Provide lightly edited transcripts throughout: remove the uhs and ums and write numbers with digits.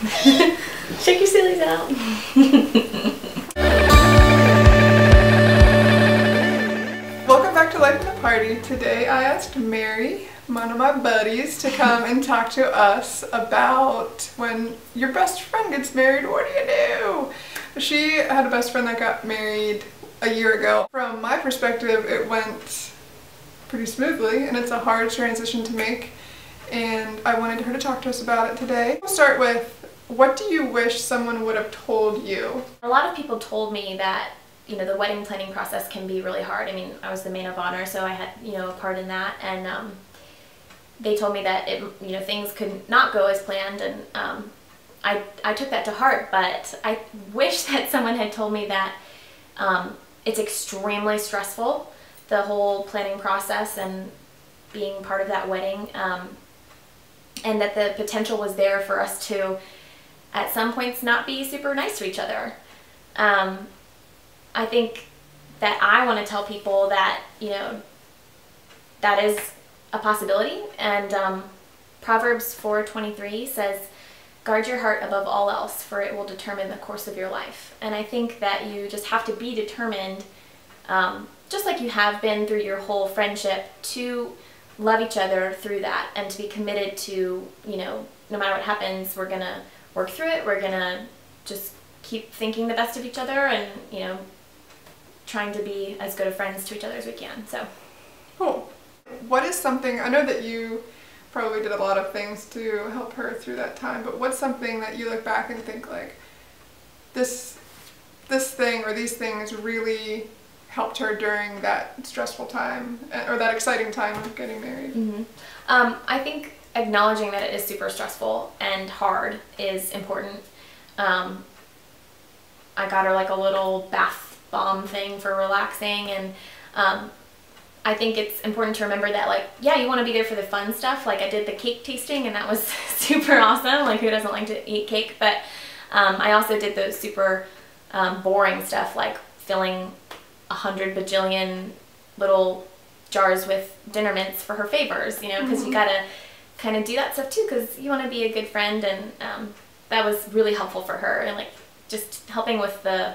Shake your sillies out. Welcome back to Life in the Party. Today I asked Mary, one of my buddies, to come and talk to us about when your best friend gets married, what do you do? She had a best friend that got married a year ago. From my perspective, it went pretty smoothly, and it's a hard transition to make, and I wanted her to talk to us about it today. We'll start with, what do you wish someone would have told you? A lot of people told me that, you know, the wedding planning process can be really hard. I mean, I was the maid of honor, so I had, you know, a part in that, and they told me that things could not go as planned, and I took that to heart. But I wish that someone had told me that it's extremely stressful, the whole planning process and being part of that wedding, and that the potential was there for us to, at some points, not be super nice to each other. I think that I want to tell people that, you know, that is a possibility, and Proverbs 4:23 says, "Guard your heart above all else, for it will determine the course of your life." And I think that you just have to be determined, just like you have been through your whole friendship, to love each other through that, and to be committed to, you know, no matter what happens, we're gonna work through it. We're gonna just keep thinking the best of each other, and, you know, trying to be as good of friends to each other as we can. So cool. What is something, I know that you probably did a lot of things to help her through that time, but what's something that you look back and think, like, this thing or these things really helped her during that stressful time, or that exciting time of getting married? Mm-hmm. I think acknowledging that it is super stressful and hard is important. I got her like a little bath bomb thing for relaxing, and I think it's important to remember that, like, yeah, you want to be there for the fun stuff. Like, I did the cake tasting, and that was super awesome. Like, who doesn't like to eat cake? But I also did those super boring stuff, like filling 100 bajillion little jars with dinner mints for her favors, you know, because you gotta kind of do that stuff too, because you want to be a good friend, and that was really helpful for her, and like just helping with the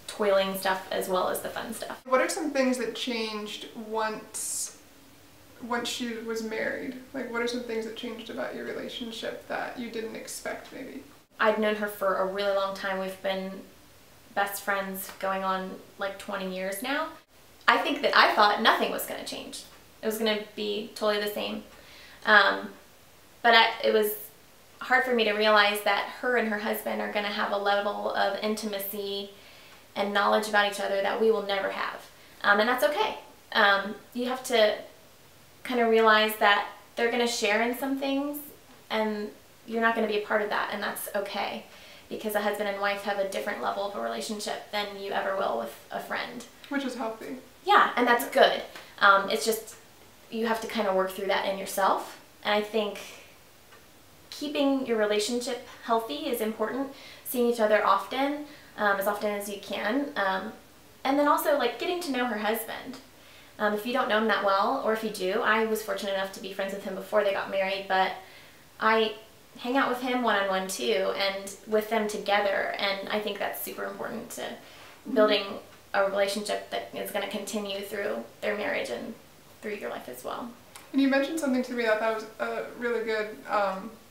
toiling stuff as well as the fun stuff. What are some things that changed once she was married? Like, what are some things that changed about your relationship that you didn't expect, maybe? I'd known her for a really long time. We've been best friends going on like 20 years now. I think that I thought nothing was going to change. It was going to be totally the same. But it was hard for me to realize that her and her husband are going to have a level of intimacy and knowledge about each other that we will never have. And that's okay. You have to kind of realize that they're going to share in some things, and you're not going to be a part of that, and that's okay. Because a husband and wife have a different level of a relationship than you ever will with a friend. Which is healthy. Yeah, and that's good. It's just, you have to kind of work through that in yourself. And I think keeping your relationship healthy is important. Seeing each other often as you can. And then also, like, getting to know her husband. If you don't know him that well, or if you do, I was fortunate enough to be friends with him before they got married, but I hang out with him one-on-one too, and with them together, and I think that's super important to building a relationship that is going to continue through their marriage and through your life as well. And you mentioned something to me that was really good.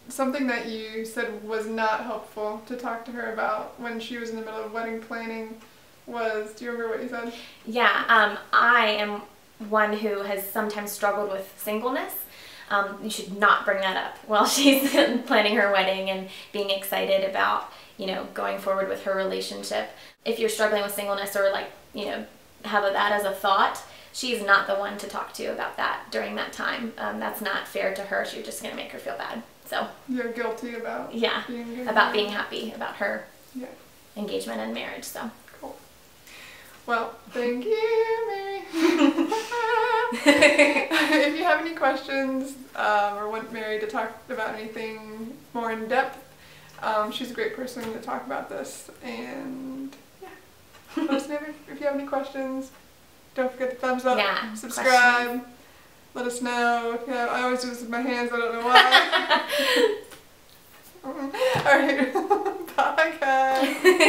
Something that you said was not helpful to talk to her about when she was in the middle of wedding planning was, do you remember what you said? Yeah, I am one who has sometimes struggled with singleness. You should not bring that up while she's planning her wedding and being excited about, you know, going forward with her relationship. If you're struggling with singleness, or, like, you know, have that as a thought, she's not the one to talk to about that during that time. That's not fair to her. You're just going to make her feel bad. So you're guilty about being happy about her engagement and marriage. So cool. Well, thank you, Mary. If you have any questions or want Mary to talk about anything more in depth, she's a great person to talk about this. And yeah, let us know if you have any questions. Don't forget the thumbs up, subscribe. Questions. Let us know if you have. I always do this with my hands. I don't know why. All right. Bye, guys.